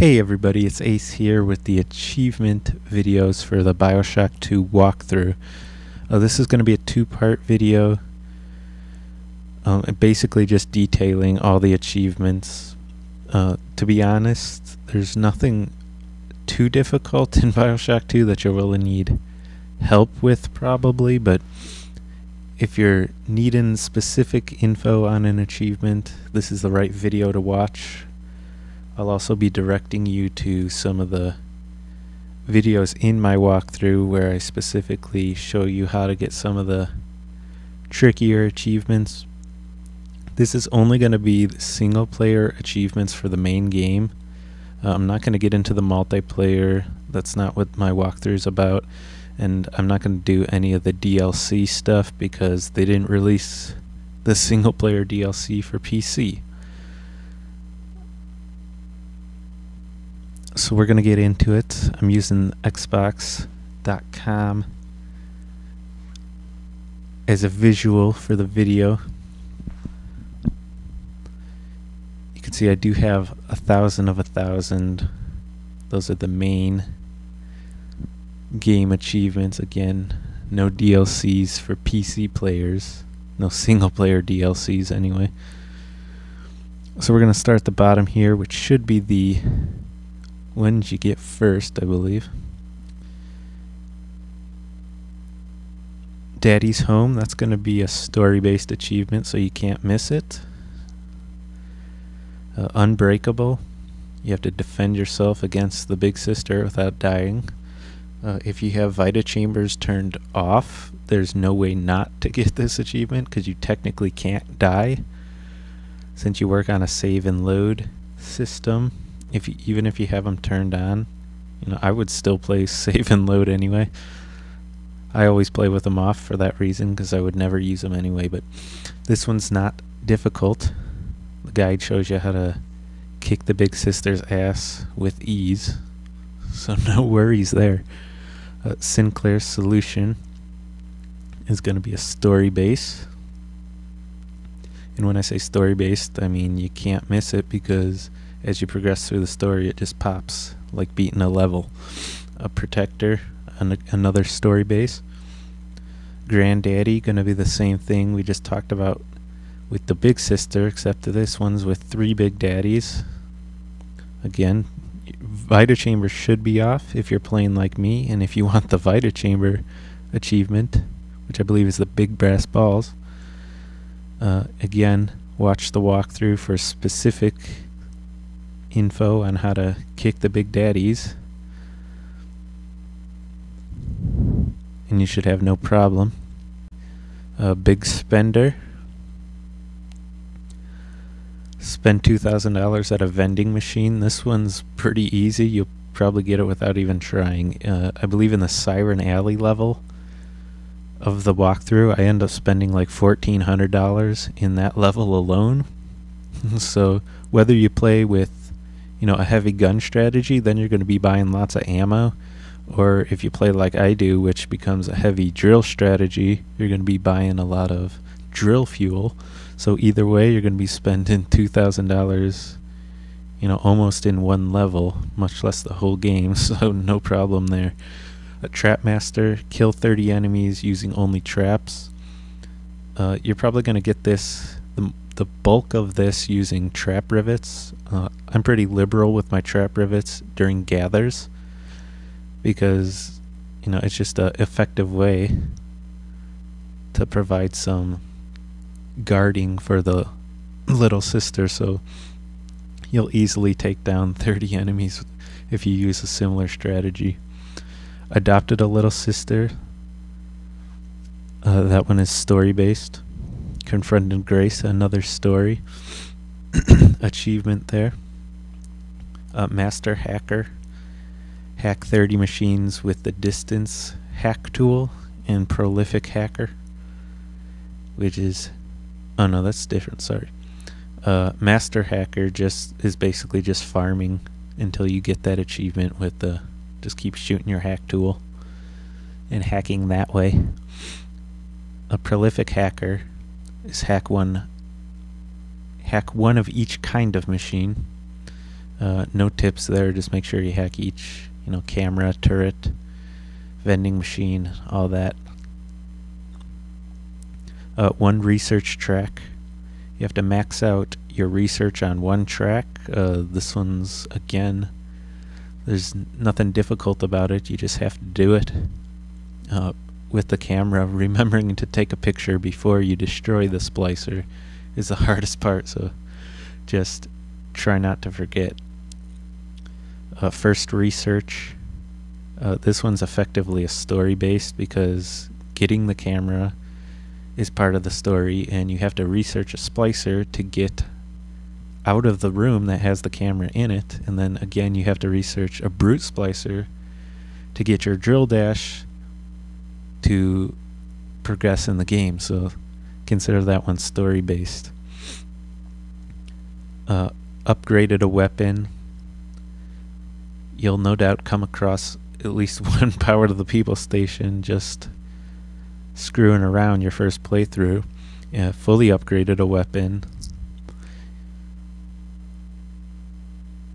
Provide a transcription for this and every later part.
Hey everybody, it's Ace here with the achievement videos for the Bioshock 2 walkthrough. This is going to be a two-part video, basically just detailing all the achievements. To be honest, there's nothing too difficult in Bioshock 2 that you'll really need help with probably, but if you're needing specific info on an achievement, this is the right video to watch. I'll also be directing you to some of the videos in my walkthrough where I specifically show you how to get some of the trickier achievements. This is only going to be the single player achievements for the main game. I'm not going to get into the multiplayer. That's not what my walkthrough is about. And I'm not going to do any of the DLC stuff because they didn't release the single player DLC for PC. So we're going to get into it. I'm using Xbox.com as a visual for the video. You can see I do have 1,000 of 1,000. Those are the main game achievements. Again, no DLCs for PC players. No single player DLCs anyway. So we're going to start at the bottom here, which should be the ones you get first, I believe. Daddy's Home, that's going to be a story-based achievement, so you can't miss it. Unbreakable, you have to defend yourself against the big sister without dying. If you have Vita Chambers turned off, there's no way not to get this achievement because you technically can't die since you work on a save and load system. Even if you have them turned on, I would still play save and load anyway. I always play with them off for that reason because I would never use them anyway, but this one's not difficult. The guide shows you how to kick the big sister's ass with ease, so no worries there. Sinclair's Solution is going to be a story base, and when I say story based, I mean you can't miss it because as you progress through the story, it just pops like beating a level. A Protector, another story base. Granddaddy, gonna be the same thing we just talked about with the big sister, except this one's with 3 big daddies. Again, Vita Chamber should be off if you're playing like me, and if you want the Vita Chamber achievement, which I believe is the big brass balls, again, watch the walkthrough for specific info on how to kick the big daddies, and you should have no problem. Big Spender, spend $2,000 at a vending machine. This one's pretty easy. You'll probably get it without even trying. I believe in the Siren Alley level of the walkthrough, I end up spending like $1,400 in that level alone. So whether you play with a heavy gun strategy, then you're going to be buying lots of ammo, or if you play like I do, which becomes a heavy drill strategy, you're going to be buying a lot of drill fuel. So either way, you're going to be spending $2,000, almost in one level, much less the whole game, so no problem there. A Trap Master, kill 30 enemies using only traps. You're probably going to get this, the bulk of this using trap rivets. I'm pretty liberal with my trap rivets during gathers because it's just an effective way to provide some guarding for the little sister, so you'll easily take down 30 enemies if you use a similar strategy. Adopted a Little Sister, that one is story based. Confronted Grace, another story achievement there. Master Hacker, hack 30 machines with the distance hack tool. And Prolific Hacker, which is, oh no, that's different, sorry. Master Hacker is basically just farming until you get that achievement with the just keep shooting your hack tool and hacking that way. A Prolific Hacker is hack one of each kind of machine. No tips there. Just make sure you hack each, camera, turret, vending machine, all that. One research track. You have to max out your research on one track. This one's, again, there's nothing difficult about it. You just have to do it. With the camera, remembering to take a picture before you destroy the splicer is the hardest part, so just try not to forget. First research. This one's effectively a story based because getting the camera is part of the story, and you have to research a splicer to get out of the room that has the camera in it, and then again you have to research a brute splicer to get your drill dash to progress in the game. So consider that one story based. Upgraded a weapon. You'll no doubt come across at least one Power to the People station just screwing around your first playthrough. Fully upgraded a weapon.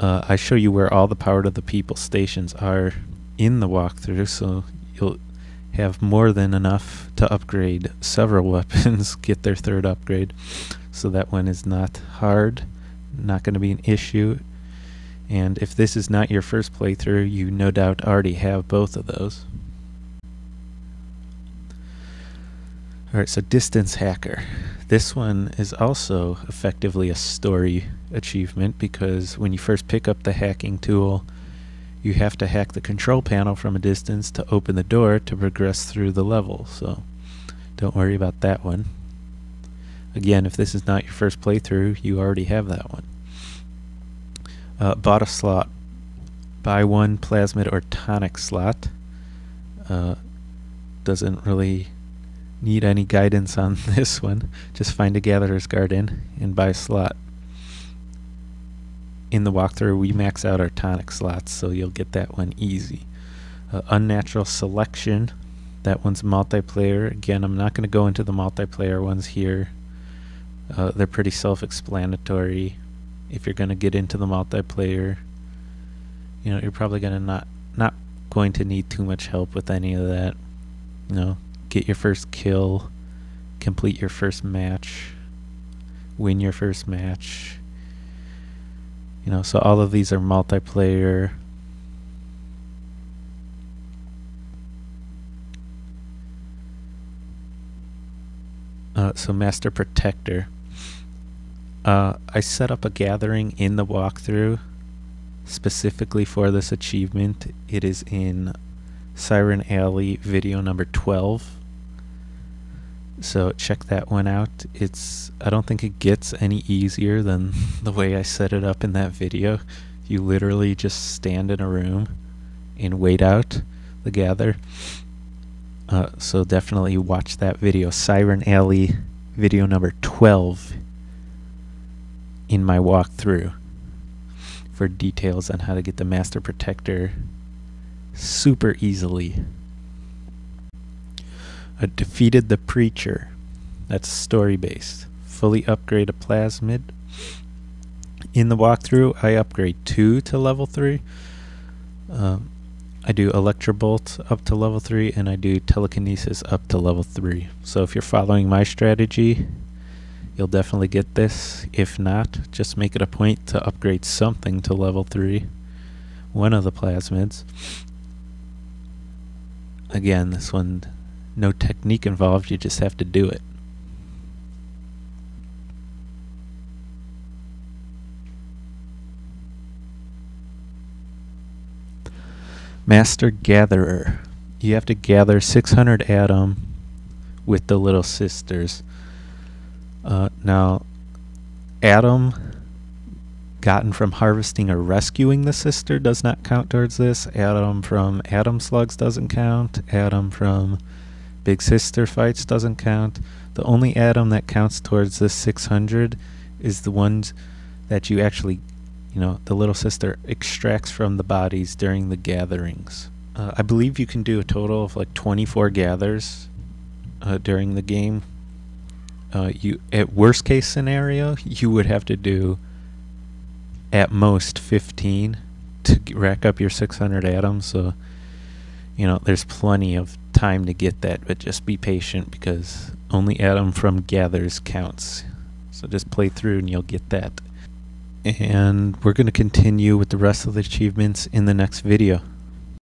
I show you where all the Power to the People stations are in the walkthrough, so you'll have more than enough to upgrade several weapons, get their third upgrade. So that one is not hard, not going to be an issue. And if this is not your first playthrough, you no doubt already have both of those. Alright, so Distance Hacker. This one is also effectively a story achievement because when you first pick up the hacking tool, you have to hack the control panel from a distance to open the door to progress through the level, so don't worry about that one. Again, if this is not your first playthrough, you already have that one. Bought a slot. Buy one plasmid or tonic slot. Doesn't really need any guidance on this one. Just find a Gatherer's Garden and buy a slot. In the walkthrough, we max out our tonic slots, so you'll get that one easy. Unnatural Selection. That one's multiplayer. Again, I'm not going to go into the multiplayer ones here. They're pretty self-explanatory. If you're going to get into the multiplayer, you're probably going to not going to need too much help with any of that. Get your first kill, complete your first match, win your first match. So all of these are multiplayer. So Master Protector. I set up a gathering in the walkthrough specifically for this achievement. It is in Siren Alley video number 12. So check that one out. I don't think it gets any easier than the way I set it up in that video. You literally just stand in a room and wait out the gather. So definitely watch that video, Siren Alley video number 12, in my walkthrough for details on how to get the Master Protector super easily. Defeated the Preacher. That's story based. Fully upgrade a plasmid. In the walkthrough, I upgrade 2 to level 3. I do Electrobolt up to level 3, and I do Telekinesis up to level 3. So if you're following my strategy, you'll definitely get this. If not, just make it a point to upgrade something to level 3. One of the plasmids. Again, this one, no technique involved, you just have to do it. Master Gatherer. You have to gather 600 Atom with the Little Sisters. Now, Atom gotten from harvesting or rescuing the sister does not count towards this. Atom from Atom Slugs doesn't count. Atom from Big Sister fights doesn't count. The only Atom that counts towards this 600 is the ones that you actually, the Little Sister extracts from the bodies during the gatherings. I believe you can do a total of like 24 gathers during the game. At worst case scenario, you would have to do at most 15 to rack up your 600 atoms. So, there's plenty of time to get that, but just be patient because only atom from gathers counts. So just play through and you'll get that. And we're going to continue with the rest of the achievements in the next video.